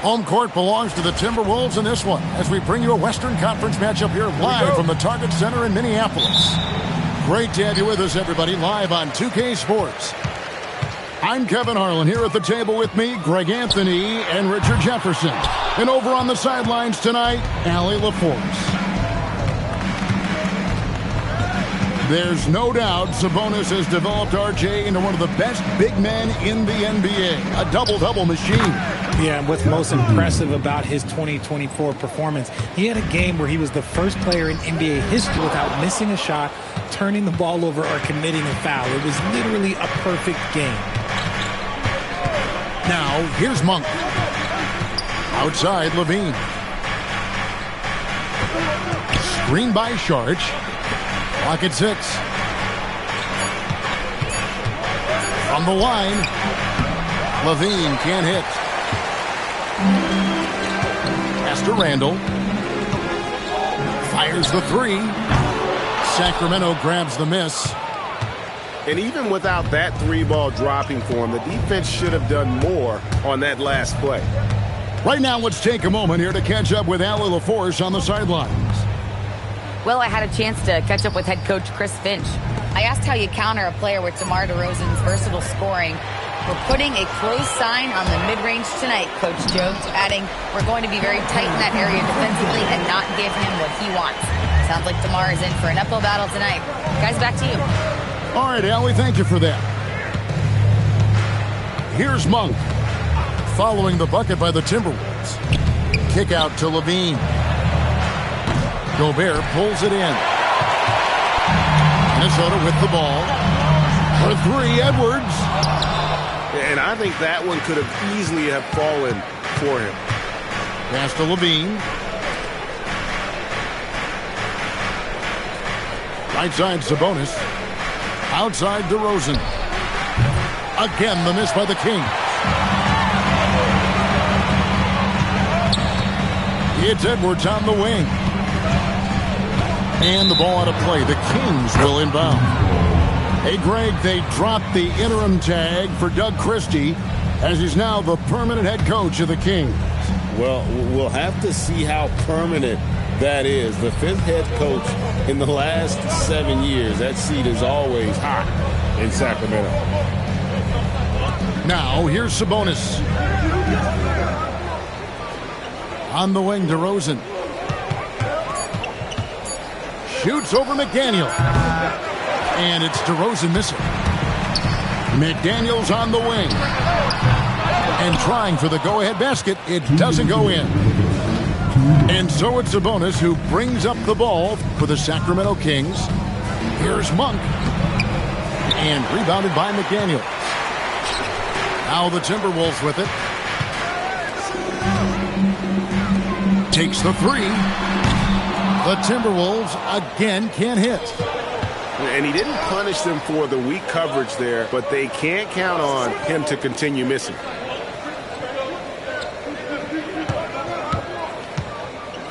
Home court belongs to the Timberwolves in this one as we bring you a Western Conference matchup here live from the Target Center in Minneapolis. Great to have you with us, everybody, live on 2K Sports. I'm Kevin Harlan. Here at the table with me, Greg Anthony and Richard Jefferson. And over on the sidelines tonight, Allie LaForce. There's no doubt Sabonis has developed RJ into one of the best big men in the NBA. A double-double machine. Yeah, and what's most impressive about his 2024 performance, he had a game where he was the first player in NBA history without missing a shot, turning the ball over, or committing a foul. It was literally a perfect game. Now, here's Monk. Outside, Levine. Screen by Sharch. Clock at 6. From the line, Levine can't hit. Pass to Randall. Fires the 3. Sacramento grabs the miss. And even without that 3-ball dropping for him, the defense should have done more on that last play. Right now, let's take a moment here to catch up with Allie LaForce on the sidelines. Well, I had a chance to catch up with head coach Chris Finch. I asked how you counter a player with DeMar DeRozan's versatile scoring. We're putting a close sign on the mid-range tonight, Coach joked, adding, we're going to be very tight in that area defensively and not give him what he wants. Sounds like DeMar is in for an uphill battle tonight. Guys, back to you. All right, Allie, thank you for that. Here's Monk. Following the bucket by the Timberwolves. Kick out to Levine. Gobert pulls it in. Minnesota with the ball. For 3, Edwards. And I think that one could have easily have fallen for him. Pass to Levine. Right side, Sabonis. Outside, DeRozan. Again, the miss by the Kings. It's Edwards on the wing. And the ball out of play. The Kings will inbound. Hey, Greg, they dropped the interim tag for Doug Christie as he's now the permanent head coach of the Kings. Well, we'll have to see how permanent that is. The 5th head coach in the last 7 years. That seat is always hot in Sacramento. Now, here's Sabonis. On the wing, DeRozan. Shoots over McDaniel. And it's DeRozan missing. McDaniel's on the wing. And trying for the go-ahead basket. It doesn't go in. And so it's Sabonis who brings up the ball for the Sacramento Kings. Here's Monk. And rebounded by McDaniel. Now the Timberwolves with it. Takes the 3. The Timberwolves again can't hit. And he didn't punish them for the weak coverage there, but they can't count on him to continue missing.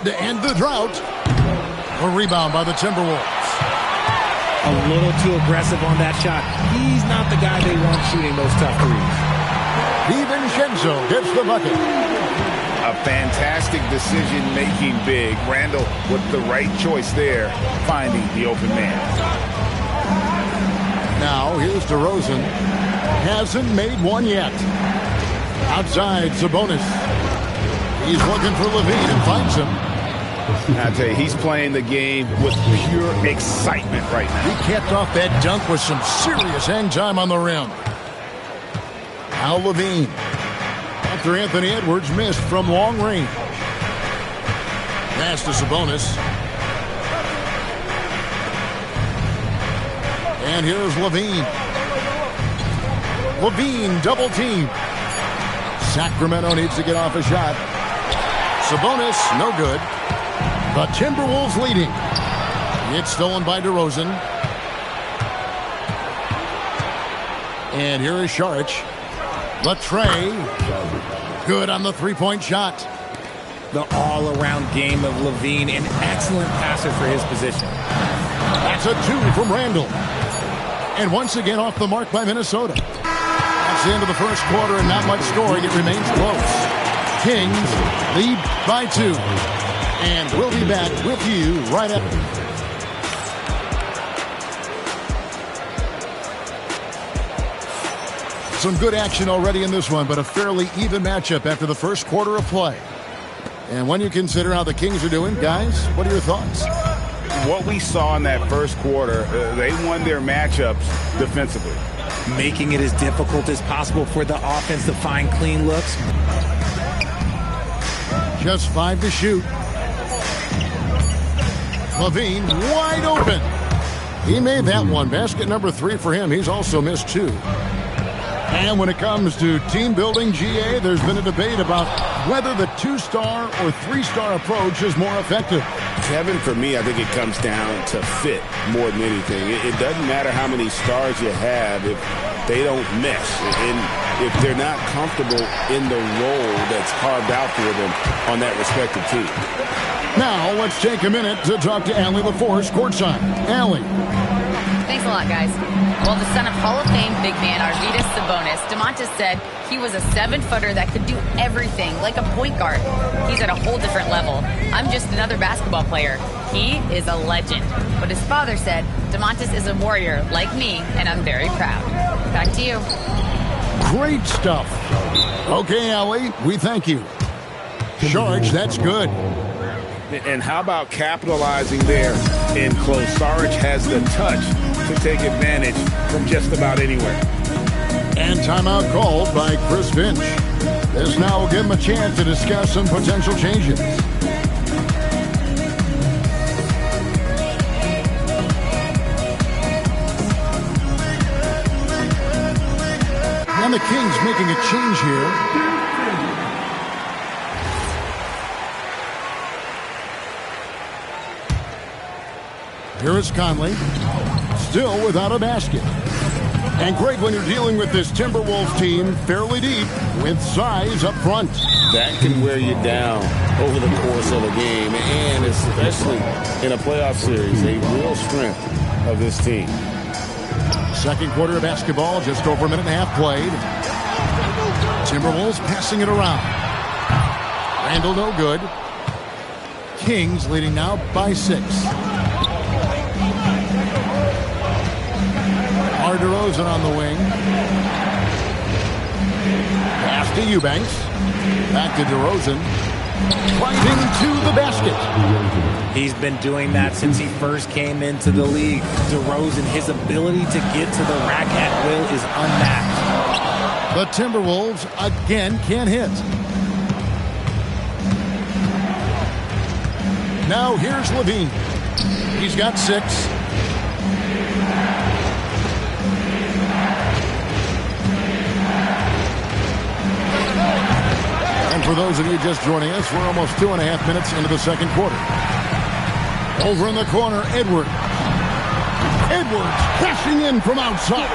To end the drought. A rebound by the Timberwolves. A little too aggressive on that shot. He's not the guy they want shooting those tough threes. DiVincenzo gets the bucket. A fantastic decision-making big. Randall with the right choice there, finding the open man. Now, here's DeRozan. Hasn't made one yet. Outside, Sabonis. He's looking for Levine and finds him. I tell you, he's playing the game with pure excitement right now. He capped off that dunk with some serious hang time on the rim. Now Levine. After Anthony Edwards missed from long range. Pass to Sabonis. And here's Levine. Levine double team. Sacramento needs to get off a shot. Sabonis, no good. The Timberwolves leading. It's stolen by DeRozan. And here is Saric. Latrey. Good on the three-point shot. The all-around game of Levine, an excellent passer for his position. That's a 2 from Randall. And once again off the mark by Minnesota. That's the end of the first quarter and not much scoring. It remains close. Kings lead by 2. And we'll be back with you right after. Some good action already in this one, but a fairly even matchup after the first quarter of play. And when you consider how the Kings are doing, guys, what are your thoughts? What we saw in that first quarter, they won their matchups defensively. Making it as difficult as possible for the offense to find clean looks. Just 5 to shoot. LaVine wide open. He made that one. Basket number 3 for him. He's also missed 2. And when it comes to team building, GA, there's been a debate about whether the 2-star or 3-star approach is more effective. Kevin, for me, I think it comes down to fit more than anything. It doesn't matter how many stars you have if they don't mesh. And if they're not comfortable in the role that's carved out for them on that respective team. Now, let's take a minute to talk to Allie LaForce courtside. Allie. Thanks a lot, guys. Well, the son of Hall of Fame big man Arvydas Sabonis, Domantas said he was a 7-footer that could do everything, like a point guard. He's at a whole different level. I'm just another basketball player. He is a legend. But his father said, Domantas is a warrior like me, and I'm very proud. Back to you. Great stuff. Okay, Allie, we thank you. George, that's good. And how about capitalizing there in close? Sarge has the touch to take advantage from just about anywhere. And timeout called by Chris Finch. This now will give him a chance to discuss some potential changes. And the Kings making a change here. Here is Conley, still without a basket. And great when you're dealing with this Timberwolves team, fairly deep, with size up front. That can wear you down over the course of a game, and especially in a playoff series, a real strength of this team. Second quarter of basketball, just over a minute and a half played. Timberwolves passing it around. Randall no good. Kings leading now by 6. DeRozan on the wing. Pass to Eubanks. Back to DeRozan. Driving to the basket. He's been doing that since he first came into the league. DeRozan, his ability to get to the rack at will is unmatched. The Timberwolves again can't hit. Now here's LaVine. He's got 6. And for those of you just joining us, we're almost 2.5 minutes into the second quarter. Over in the corner, Edwards. Edwards crashing in from outside.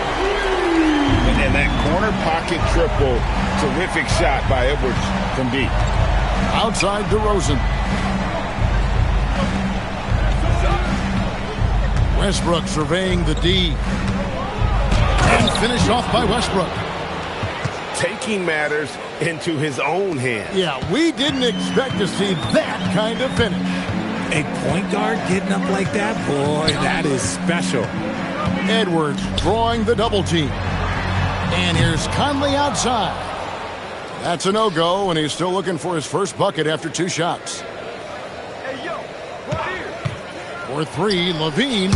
And that corner pocket triple, terrific shot by Edwards from deep. Outside DeRozan. Westbrook surveying the D. And finished off by Westbrook. Taking matters into his own hands. Yeah, we didn't expect to see that kind of finish. A point guard getting up like that? Boy, that is special. Edwards drawing the double team. And here's Conley outside. That's a no-go, and he's still looking for his first bucket after 2 shots. For 3, LaVine.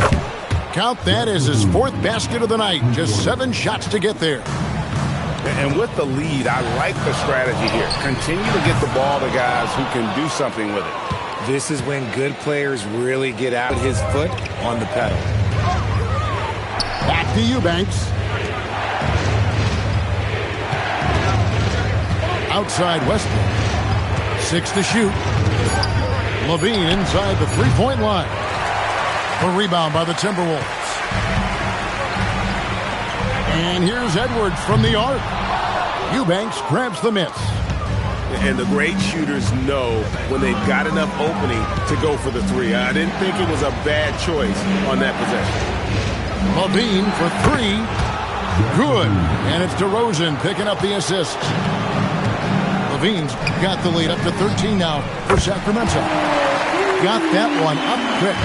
Count that as his 4th basket of the night. Just 7 shots to get there. And with the lead, I like the strategy here. Continue to get the ball to guys who can do something with it. This is when good players really get out his foot on the pedal. Back to Eubanks. Outside Westbrook. 6 to shoot. LaVine inside the 3-point line. A rebound by the Timberwolves. And here's Edwards from the arc. Eubanks grabs the miss. And the great shooters know when they've got enough opening to go for the 3. I didn't think it was a bad choice on that possession. LaVine for 3. Good. And it's DeRozan picking up the assist. Levine's got the lead up to 13 now for Sacramento. Got that one up quick.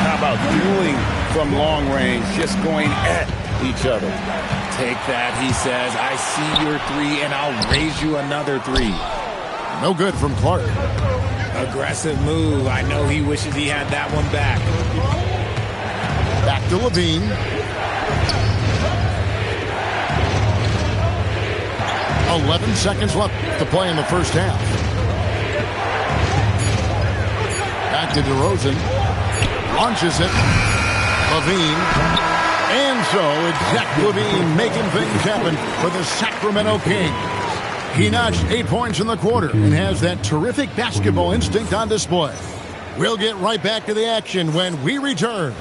How about dueling from long range, just going at each other? Take that, he says. I see your three, and I'll raise you another three. No good from Clark. Aggressive move. I know he wishes he had that one back. Back to Levine. "11 seconds left to play in the first half. Back to DeRozan. Launches it. Levine. And so it's Zach Levine making things happen for the Sacramento Kings. He notched 8 points in the quarter and has that terrific basketball instinct on display. We'll get right back to the action when we return.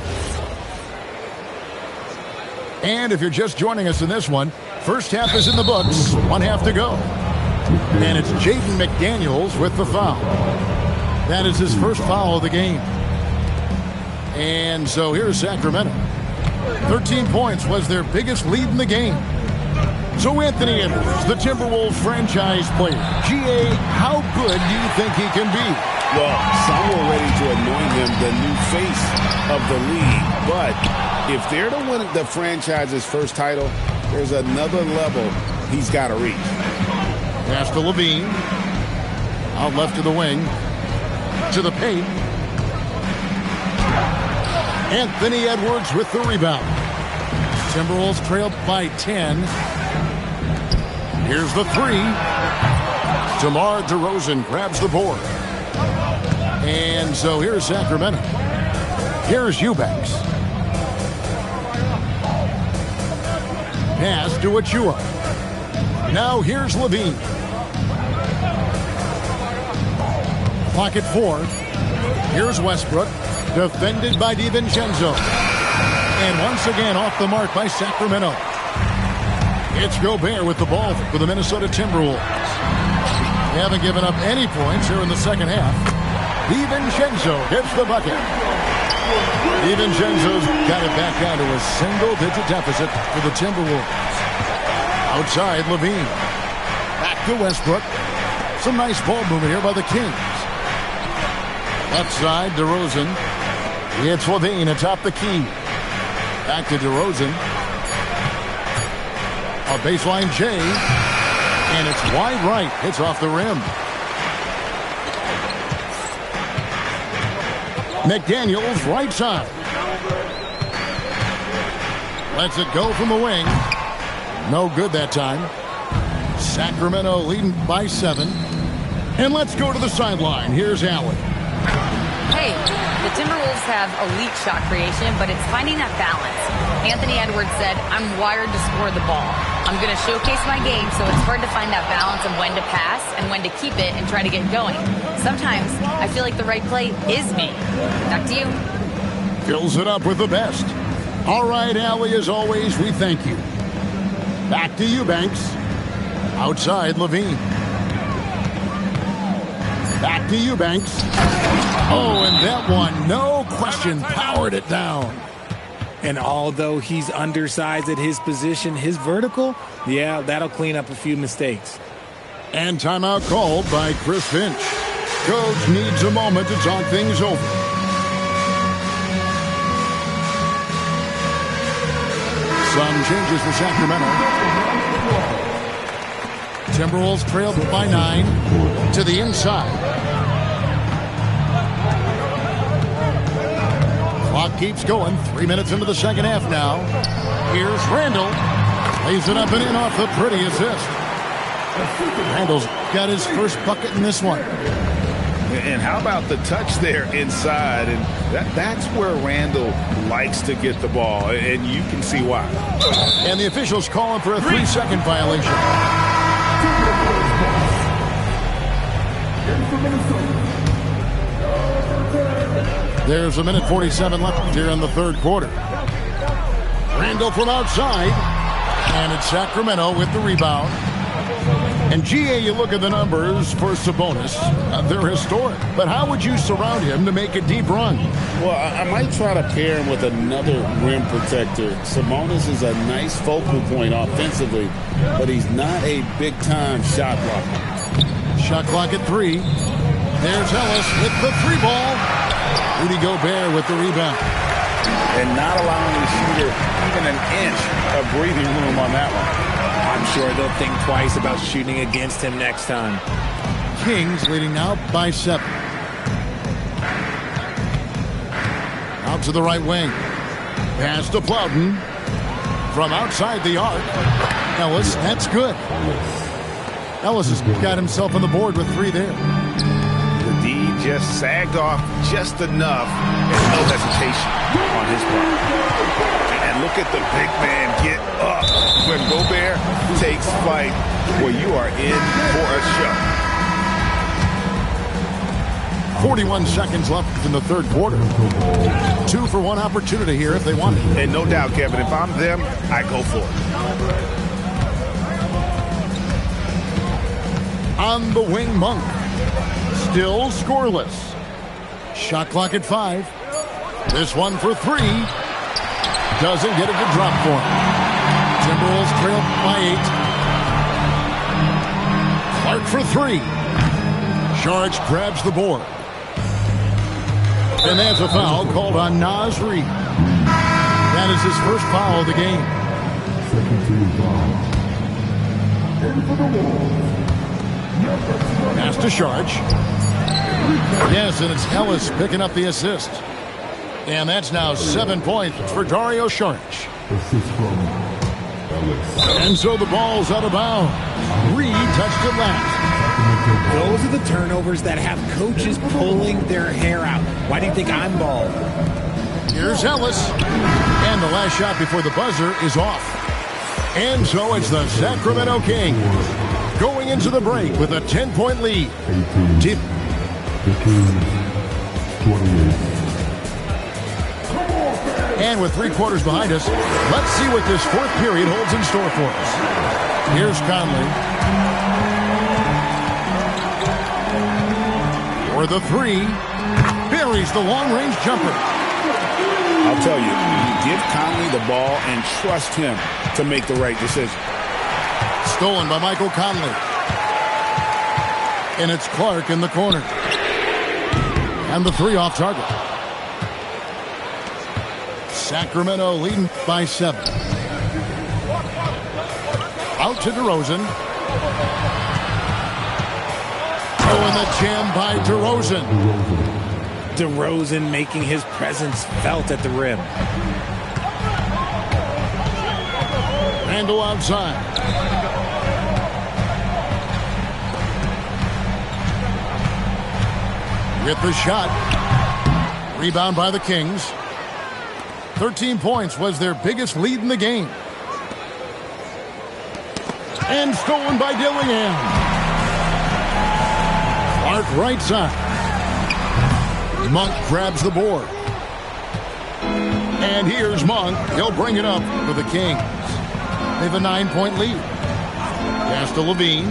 And if you're just joining us in this one, first half is in the books, 1 half to go. And it's Jaden McDaniels with the foul. That is his first foul of the game. And so here's Sacramento. 13 points was their biggest lead in the game. So Anthony Edwards, the Timberwolves franchise player. G.A., how good do you think he can be? Well, some were ready to anoint him the new face of the league. But if they're to win the franchise's first title, there's another level he's got to reach. Pass to Levine. Out left to the wing. To the paint. Anthony Edwards with the rebound. Timberwolves trailed by 10. Here's the three. DeMar DeRozan grabs the board. And so here's Sacramento. Here's Eubanks. Pass to Achua. Now here's Levine. Clock at 4. Here's Westbrook. Defended by DiVincenzo. And once again off the mark by Sacramento. It's Gobert with the ball for the Minnesota Timberwolves. They haven't given up any points here in the second half. DiVincenzo hits the bucket. DiVincenzo's got it back down to a single-digit deficit for the Timberwolves. Outside, Levine. Back to Westbrook. Some nice ball movement here by the Kings. Left side, DeRozan. It's Levine atop the key. Back to DeRozan. A baseline J. And it's wide right. It's off the rim. McDaniels right side. Lets it go from the wing. No good that time. Sacramento leading by 7. And let's go to the sideline. Here's Allen. Hey, the Timberwolves have elite shot creation, but it's finding that balance. Anthony Edwards said, I'm wired to score the ball. I'm going to showcase my game, so it's hard to find that balance of when to pass and when to keep it and try to get going. Sometimes I feel like the right play is me. Back to you. Fills it up with the best. All right, Allie, as always, we thank you. Back to Eubanks. Outside, Levine. Back to Eubanks. Oh, and that one, no question, powered it down. And although he's undersized at his position, his vertical, yeah, that'll clean up a few mistakes. And timeout called by Chris Finch. Coach needs a moment to talk things over. Some changes for Sacramento. Timberwolves trailed by 9 to the inside. Clock keeps going. 3 minutes into the second half now. Here's Randall. Lays it up and in off the pretty assist. Randall's got his first bucket in this one. And how about the touch there inside? And that's where Randall likes to get the ball, and you can see why. And the officials calling for a 3-second violation. There's a minute 47 left here in the third quarter. Randall from outside. And it's Sacramento with the rebound. And GA, you look at the numbers for Sabonis. They're historic. But how would you surround him to make a deep run? Well, I might try to pair him with another rim protector. Sabonis is a nice focal point offensively, but he's not a big-time shot blocker. Shot clock at 3. There's Ellis with the 3-ball. Rudy Gobert with the rebound. And not allowing the shooter even an inch of breathing room on that one. I'm sure they'll think twice about shooting against him next time. Kings leading now by 7. Out to the right wing. Pass to Plowden. From outside the arc. Ellis, that's good. Ellis has got himself on the board with 3 there. The D just sagged off just enough and no hesitation on his part. And look at the big man get up. When Gobert takes flight, well, you are in for a show. 41 seconds left in the third quarter. 2-for-1 opportunity here if they want it. And no doubt, Kevin, if I'm them, I go for it. On the wing, Monk. Still scoreless. Shot clock at 5. This one for 3. Doesn't get it to drop for him. Timberwolves trail by 8. Clark for 3. Saric grabs the board. And there's a foul called on Naz Reid. That is his first foul of the game. Pass to Saric. Yes, and it's Ellis picking up the assist. And that's now 7 points for Dario Saric. And so the ball's out of bounds. Reid touched it last. Those are the turnovers that have coaches pulling their hair out. Why do you think I'm bald? Here's Ellis. And the last shot before the buzzer is off. And so it's the Sacramento Kings going into the break with a 10-point lead. And with 3 quarters behind us, let's see what this fourth period holds in store for us. Here's Conley. For the 3, buries the long-range jumper. I'll tell you, give Conley the ball and trust him to make the right decision. Stolen by Michael Conley. And it's Clark in the corner. And the 3 off target. Sacramento leading by 7. Out to DeRozan. Oh, and the jam by DeRozan. DeRozan making his presence felt at the rim. Randle outside. With the shot. Rebound by the Kings. 13 points was their biggest lead in the game. And stolen by Dillingham. Clark right side. Monk grabs the board. And here's Monk. He'll bring it up for the Kings. They have a 9-point lead. Pass to Levine.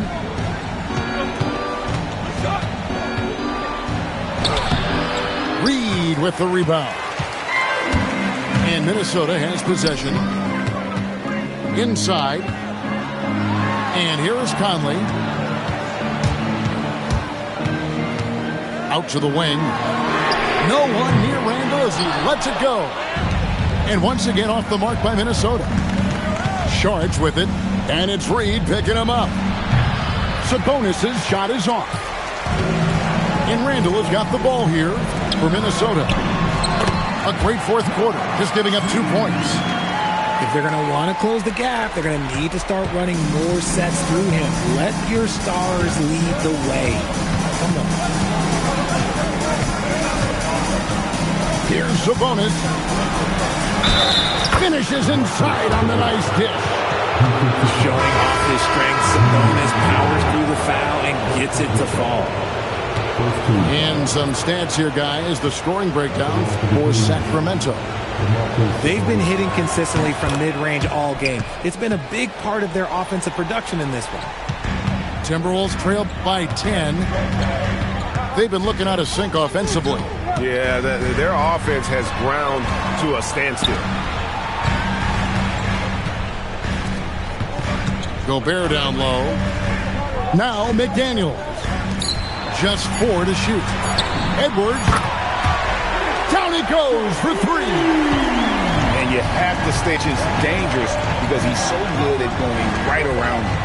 Reid with the rebound. And Minnesota has possession. Inside. And here is Conley. Out to the wing. No one near Randle as he lets it go. And once again off the mark by Minnesota. Saric with it. And it's Reid picking him up. Sabonis' shot is off. And Randle has got the ball here for Minnesota. A great fourth quarter, just giving up 2 points. If they're going to want to close the gap, they're going to need to start running more sets through him. Let your stars lead the way. Come on. Here's Sabonis. Finishes inside on the nice dish. Showing off his strength, Sabonis powers through the foul and gets it to fall. And some stats here, guys. The scoring breakdown for Sacramento. They've been hitting consistently from mid-range all game. It's been a big part of their offensive production in this one. Timberwolves trail by 10. They've been looking out of sync offensively. Yeah, their offense has ground to a standstill. Gobert down low. Now McDaniels. Just 4 to shoot. Edwards. Down he goes for 3. And you have to stay just dangerous because he's so good at going right around you.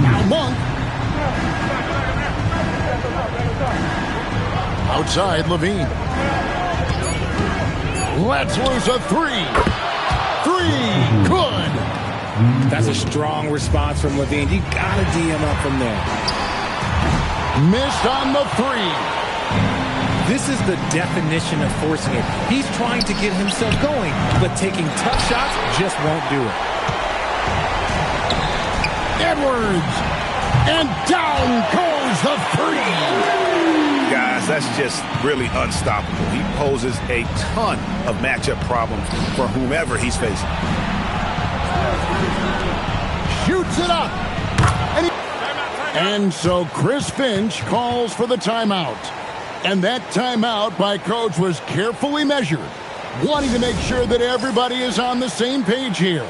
Now Monk. Outside Levine. Let's lose a 3. 3. Good. That's a strong response from Levine. You got to D him up from there. Missed on the 3. This is the definition of forcing it. He's trying to get himself going, but taking tough shots just won't do it. Edwards. And down goes the 3. Guys, that's just really unstoppable. He poses a ton of matchup problems for whomever he's facing. Shoots it up. And so Chris Finch calls for the timeout. And that timeout by Coach was carefully measured, wanting to make sure that everybody is on the same page here.